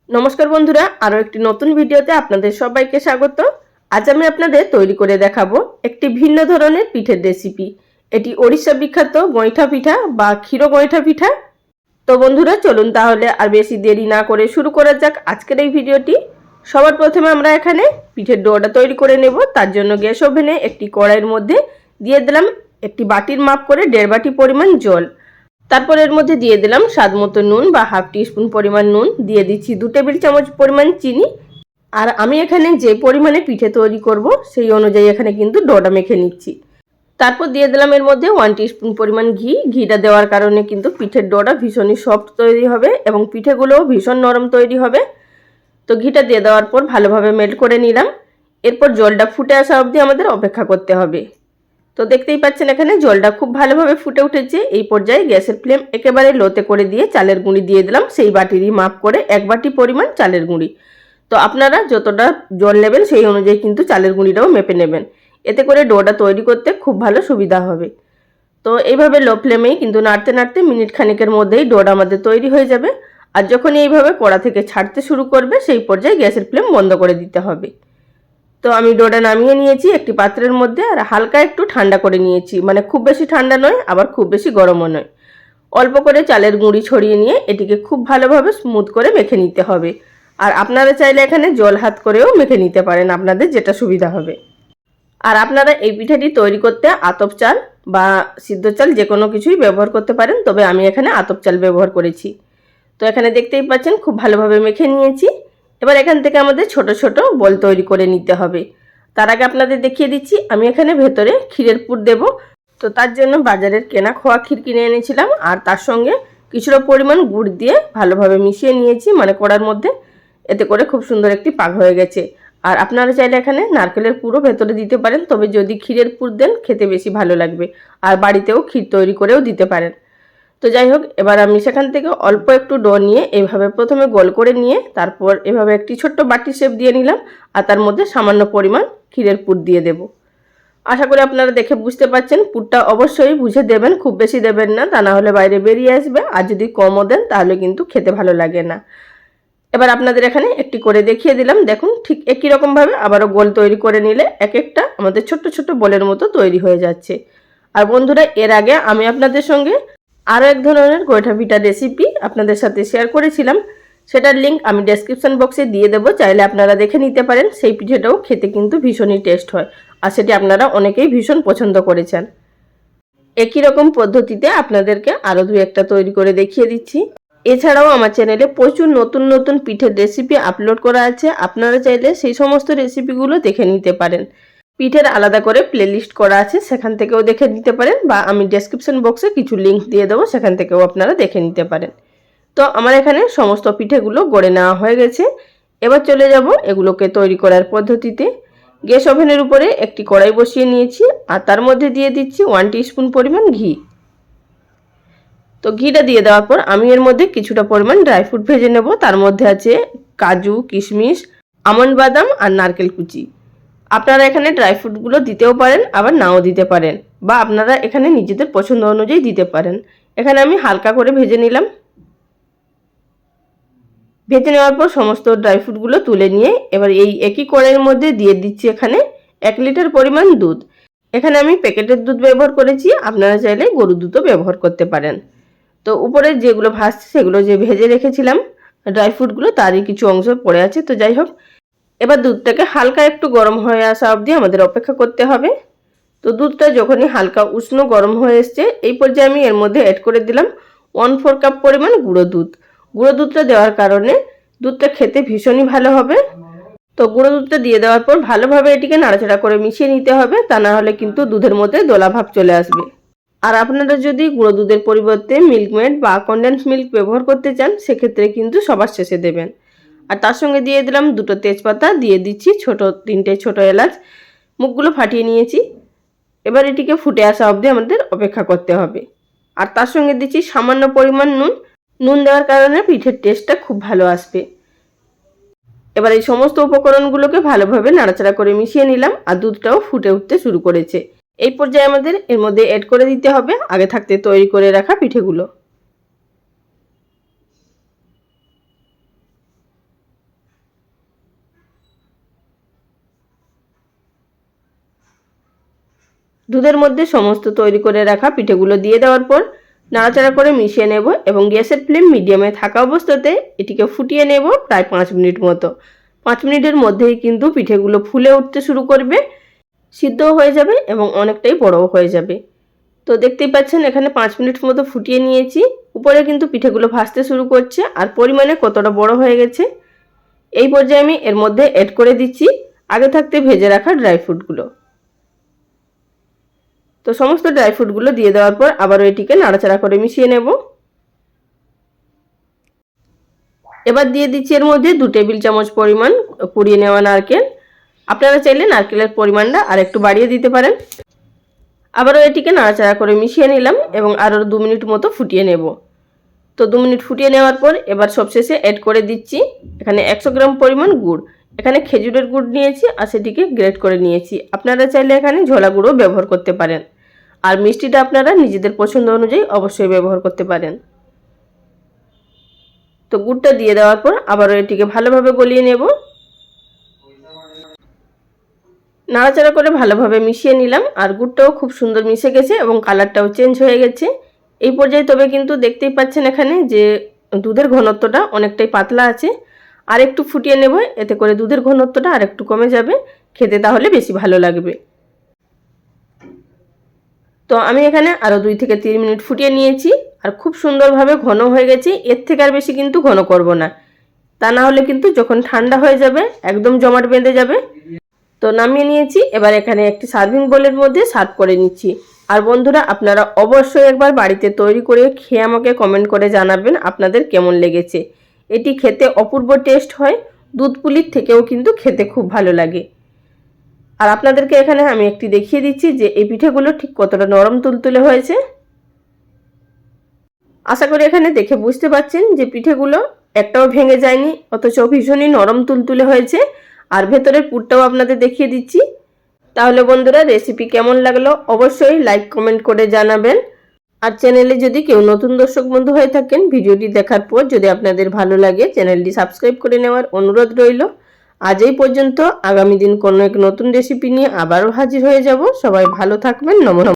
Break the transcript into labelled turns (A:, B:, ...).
A: নমস্কার বন্ধুরা, আরো একটি নতুন ভিডিওতে আপনাদের সবাইকে স্বাগত। আজ আমি আপনাদের তৈরি করে দেখাবো একটি ভিন্ন ধরনের পিঠের রেসিপি। এটি ওড়িশা বিখ্যাত গইঠা পিঠা বা ক্ষীর গইঠা পিঠা। তো বন্ধুরা চলুন তাহলে আর বেশি দেরি না করে শুরু করা যাক আজকের এই ভিডিওটি। সবার প্রথমে আমরা এখানে পিঠের ডোটা তৈরি করে নেব। তার জন্য গ্যাস ওভেনে একটি কড়াইয়ের মধ্যে দিয়ে দিলাম একটি বাটির মাপ করে 1.5 বাটি পরিমাণ জল। তারপর এর মধ্যে দিয়ে দিলাম স্বাদ মতো নুন বা হাফ টিস্পুন পরিমাণ নুন, দিয়ে দিচ্ছি 2 টেবিল চামচ পরিমাণ চিনি। আর আমি এখানে যে পরিমাণে পিঠে তৈরি করব সেই অনুযায়ী এখানে কিন্তু ডোটা মেখে নিচ্ছি। তারপর দিয়ে দিলাম এর মধ্যে 1 টিস্পুন পরিমাণ ঘি। ঘিটা দেওয়ার কারণে কিন্তু পিঠের ডোটা ভীষণই সফট তৈরি হবে এবং পিঠেগুলোও ভীষণ নরম তৈরি হবে। তো ঘিটা দিয়ে দেওয়ার পর ভালোভাবে মেল্ট করে নিলাম। এরপর জলটা ফুটে আসা অবধি আমাদের অপেক্ষা করতে হবে। তো দেখতেই পাচ্ছেন এখানে জলটা খুব ভালোভাবে ফুটে উঠেছে। এই পর্যায়ে গ্যাসের ফ্লেম একেবারে লোতে করে দিয়ে চালের গুঁড়ি দিয়ে দিলাম সেই বাটিরই মাপ করে 1 বাটি পরিমাণ চালের গুঁড়ি। তো আপনারা যতটা জল নেবেন সেই অনুযায়ী কিন্তু চালের গুঁড়িটাও মেপে নেবেন। এতে করে ডোটা তৈরি করতে খুব ভালো সুবিধা হবে। তো এইভাবে লো ফ্লেমেই কিন্তু নাড়তে নাড়তে মিনিট খানেকের মধ্যেই ডোটা আমাদের তৈরি হয়ে যাবে। আর যখনই এইভাবে কড়া থেকে ছাড়তে শুরু করবে সেই পর্যায়ে গ্যাসের ফ্লেম বন্ধ করে দিতে হবে। তো আমি ডোটা নামিয়ে নিয়েছি একটি পাত্রের মধ্যে আর হালকা একটু ঠান্ডা করে নিয়েছি, মানে খুব বেশি ঠান্ডা নয় আবার খুব বেশি গরমও নয়। অল্প করে চালের গুঁড়ি ছড়িয়ে নিয়ে এটিকে খুব ভালোভাবে স্মুথ করে মেখে নিতে হবে। আর আপনারা চাইলে এখানে জল হাত করেও মেখে নিতে পারেন, আপনাদের যেটা সুবিধা হবে। আর আপনারা এই পিঠাটি তৈরি করতে আতপ চাল বা সিদ্ধ চাল যে কোনো কিছুই ব্যবহার করতে পারেন, তবে আমি এখানে আতপ চাল ব্যবহার করেছি। তো এখানে দেখতেই পাচ্ছেন খুব ভালোভাবে মেখে নিয়েছি। এবার এখান থেকে আমাদের ছোট ছোট বল তৈরি করে নিতে হবে। তার আগে আপনাদের দেখিয়ে দিচ্ছি আমি এখানে ভেতরে ক্ষীরের পুর দেব। তো তার জন্য বাজারের কেনা খোয়া ক্ষীর কিনে এনেছিলাম আর তার সঙ্গে কিছুটা পরিমাণ গুড় দিয়ে ভালোভাবে মিশিয়ে নিয়েছি, মানে কড়ার মধ্যে। এতে করে খুব সুন্দর একটি পাক হয়ে গেছে। আর আপনারা চাইলে এখানে নারকেলের পুরও ভেতরে দিতে পারেন, তবে যদি ক্ষীরের পুর দেন খেতে বেশি ভালো লাগবে। আর বাড়িতেও ক্ষীর তৈরি করেও দিতে পারেন। তো যাই হোক, এবার আমি সেখান থেকে অল্প একটু ডো নিয়ে এইভাবে প্রথমে গোল করে নিয়ে তারপর এভাবে একটি ছোট্ট বাটি শেপ দিয়ে নিলাম আর তার মধ্যে সামান্য পরিমাণ ক্ষীরের পুর দিয়ে দেব। আশা করি আপনারা দেখে বুঝতে পারছেন। পুরটা অবশ্যই বুঝে দেবেন, খুব বেশি দেবেন না, তা না হলে বাইরে বেরিয়ে আসবে। আর যদি কমও দেন তাহলে কিন্তু খেতে ভালো লাগে না। এবার আপনাদের এখানে একটি করে দেখিয়ে দিলাম। দেখুন ঠিক একই রকমভাবে আবারও গোল তৈরি করে নিলে এক একটা আমাদের ছোট্ট ছোট্ট বলের মতো তৈরি হয়ে যাচ্ছে। আর বন্ধুরা, এর আগে আমি আপনাদের সঙ্গে আরও এক ধরনের গইঠা পিঠার রেসিপি আপনাদের সাথে শেয়ার করেছিলাম। সেটার লিঙ্ক আমি ডেসক্রিপশন বক্সে দিয়ে দেবো, চাইলে আপনারা দেখে নিতে পারেন। সেই পিঠেটাও খেতে কিন্তু ভীষণই টেস্ট হয় আর সেটি আপনারা অনেকেই ভীষণ পছন্দ করেছেন। একই রকম পদ্ধতিতে আপনাদেরকে আরও 2-1টা তৈরি করে দেখিয়ে দিচ্ছি। এছাড়াও আমার চ্যানেলে প্রচুর নতুন নতুন পিঠের রেসিপি আপলোড করা আছে, আপনারা চাইলে সেই সমস্ত রেসিপিগুলো দেখে নিতে পারেন। পিঠের আলাদা করে প্লেলিস্ট করা আছে, সেখান থেকেও দেখে নিতে পারেন, বা আমি ডেসক্রিপশন বক্সে কিছু লিঙ্ক দিয়ে দেবো, সেখান থেকেও আপনারা দেখে নিতে পারেন। তো আমার এখানে সমস্ত পিঠেগুলো গড়ে নেওয়া হয়ে গেছে। এবার চলে যাব এগুলোকে তৈরি করার পদ্ধতিতে। গ্যাস ওভেনের উপরে একটি কড়াই বসিয়ে নিয়েছি আর তার মধ্যে দিয়ে দিচ্ছি 1 টিস্পুন পরিমাণ ঘি। তো ঘিটা দিয়ে দেওয়ার পর আমি এর মধ্যে কিছুটা পরিমাণ ড্রাই ফ্রুট ভেজে নেব। তার মধ্যে আছে কাজু, কিশমিশ, আমন্ড বাদাম আর নারকেল কুচি। আপনারা এখানে ড্রাই ফ্রুটগুলো দিতেও পারেন, আবার নাও দিতে পারেন, বা আপনারা এখানে নিজেদের পছন্দ অনুযায়ী দিতে পারেন। এখানে আমি হালকা করে ভেজে নিলাম। ভেজে নেওয়ার পর সমস্ত ড্রাই ফ্রুটগুলো তুলে নিয়ে এবার এই একই কড়াইয়ের মধ্যে দিয়ে দিচ্ছি এখানে 1 লিটার পরিমাণ দুধ। এখানে আমি প্যাকেটের দুধ ব্যবহার করেছি, আপনারা চাইলে গরুর দুধও ব্যবহার করতে পারেন। তো উপরে যেগুলো ভাজছে সেগুলো যে ভেজে রেখেছিলাম ড্রাই ফ্রুটগুলো, তারই কিছু অংশ পড়ে আছে। তো যাই হোক, এবার দুধটাকে হালকা একটু গরম হয়ে আসা অবধি আমাদের অপেক্ষা করতে হবে। তো দুধটা যখনই হালকা উষ্ণ গরম হয়ে এসছে এই পর্যায়ে আমি এর মধ্যে অ্যাড করে দিলাম 1/4 কাপ পরিমাণ গুঁড়ো দুধ। গুঁড়ো দুধটা দেওয়ার কারণে দুধটা খেতে ভীষণই ভালো হবে। তো গুঁড়ো দুধটা দিয়ে দেওয়ার পর ভালোভাবে এটিকে নাড়াচাড়া করে মিশিয়ে নিতে হবে, তা না হলে কিন্তু দুধের মধ্যে দোলা ভাব চলে আসবে। আর আপনারা যদি গুঁড়ো দুধের পরিবর্তে মিল্কমেড বা কনডেন্স মিল্ক ব্যবহার করতে চান সেক্ষেত্রে কিন্তু সবার শেষে দেবেন। আর তার সঙ্গে দিয়ে দিলাম 2টো তেজপাতা, দিয়ে দিচ্ছি 3টে ছোট এলাচ, মুখগুলো ফাটিয়ে নিয়েছি। এবার এটিকে ফুটে আসা অবধি আমাদের অপেক্ষা করতে হবে। আর তার সঙ্গে দিচ্ছি সামান্য পরিমাণ নুন। নুন দেওয়ার কারণে পিঠের টেস্টটা খুব ভালো আসবে। এবার এই সমস্ত উপকরণগুলোকে ভালোভাবে নাড়াচাড়া করে মিশিয়ে নিলাম আর দুধটাও ফুটে উঠতে শুরু করেছে। এই পর্যায়ে আমাদের এর মধ্যে অ্যাড করে দিতে হবে আগে থাকতে তৈরি করে রাখা পিঠেগুলো। দুধের মধ্যে সমস্ত তৈরি করে রাখা পিঠেগুলো দিয়ে দেওয়ার পর নাড়াচাড়া করে মিশিয়ে নেব এবং গ্যাসের ফ্লেম মিডিয়ামে থাকা অবস্থাতে এটিকে ফুটিয়ে নেব প্রায় 5 মিনিট মতো। 5 মিনিটের মধ্যেই কিন্তু পিঠেগুলো ফুলে উঠতে শুরু করবে, সিদ্ধও হয়ে যাবে এবং অনেকটাই বড়ও হয়ে যাবে। তো দেখতেই পাচ্ছেন এখানে 5 মিনিট মতো ফুটিয়ে নিয়েছি। উপরে কিন্তু পিঠেগুলো ভাসতে শুরু করছে আর পরিমাণে কতটা বড় হয়ে গেছে। এই পর্যায়ে আমি এর মধ্যে অ্যাড করে দিচ্ছি আগে থাকতে ভেজে রাখা ড্রাই ফ্রুটগুলো। তো সমস্ত ড্রাই ফ্রুটগুলো দিয়ে দেওয়ার পর আবারও এটিকে নাড়াচাড়া করে মিশিয়ে নেব। এবার দিয়ে দিচ্ছি এর মধ্যে 2 টেবিল চামচ পরিমাণ কুড়িয়ে নেওয়া নারকেল। আপনারা চাইলে নারকেলের পরিমাণটা আর একটু বাড়িয়ে দিতে পারেন। আবারও এটিকে নাড়াচাড়া করে মিশিয়ে নিলাম এবং আরও 2 মিনিট মতো ফুটিয়ে নেব। তো 2 মিনিট ফুটিয়ে নেওয়ার পর এবার সবশেষে অ্যাড করে দিচ্ছি এখানে 100 গ্রাম পরিমাণ গুড়। এখানে খেজুরের গুড় নিয়েছি আর সেটিকে গ্রেট করে নিয়েছি। আপনারা চাইলে এখানে ঝোলা গুঁড়ও ব্যবহার করতে পারেন। আর মিষ্টিটা আপনারা নিজেদের পছন্দ অনুযায়ী অবশ্যই ব্যবহার করতে পারেন। তো গুড়টা দিয়ে দেওয়ার পর আবারও এটিকে ভালোভাবে গলিয়ে নেব। নাড়াচাড়া করে ভালোভাবে মিশিয়ে নিলাম আর গুড়টাও খুব সুন্দর মিশে গেছে এবং কালারটাও চেঞ্জ হয়ে গেছে। এই পর্যায়ে তবে কিন্তু দেখতেই পাচ্ছেন এখানে যে দুধের ঘনত্বটা অনেকটাই পাতলা আছে। আর একটু ফুটিয়ে নেব, এতে করে দুধের ঘনত্বটা আর একটু কমে যাবে, খেতে তাহলে বেশি ভালো লাগবে। তো আমি এখানে আরও 2 থেকে 3 মিনিট ফুটিয়ে নিয়েছি আর খুব সুন্দরভাবে ঘন হয়ে গেছে। এর থেকে আর বেশি কিন্তু ঘন করব না, তা না হলে কিন্তু যখন ঠান্ডা হয়ে যাবে একদম জমাট বেঁধে যাবে। তো নামিয়ে নিয়েছি, এবার এখানে একটি সার্ভিং বোলের মধ্যে সার্ভ করে নিচ্ছি। আর বন্ধুরা আপনারা অবশ্যই একবার বাড়িতে তৈরি করে খেয়ে আমাকে কমেন্ট করে জানাবেন আপনাদের কেমন লেগেছে। এটি খেতে অপূর্ব টেস্ট হয়, দুধ পুলির থেকেও কিন্তু খেতে খুব ভালো লাগে। আর আপনাদেরকে এখানে আমি একটি দেখিয়ে দিচ্ছি যে এই পিঠেগুলো ঠিক কতটা নরম তুলতুলে হয়েছে। আশা করি এখানে দেখে বুঝতে পারছেন যে পিঠেগুলো একটাও ভেঙে যায়নি, অথচ ভীষণই নরম তুলতুলে হয়েছে। আর ভেতরের পুরটাও আপনাদের দেখিয়ে দিচ্ছি। তাহলে বন্ধুরা রেসিপি কেমন লাগলো অবশ্যই লাইক কমেন্ট করে জানাবেন। আর চ্যানেলে যদি কেউ নতুন দর্শক বন্ধু হয়ে থাকেন, ভিডিওটি দেখার পর যদি আপনাদের ভালো লাগে চ্যানেলটি সাবস্ক্রাইব করে নেওয়ার অনুরোধ রইল। আজ এই পর্যন্ত, আগামী দিন কোনো এক নতুন রেসিপি নিয়ে আবারও হাজির হয়ে যাব। সবাই ভালো থাকবেন। নমস্কার।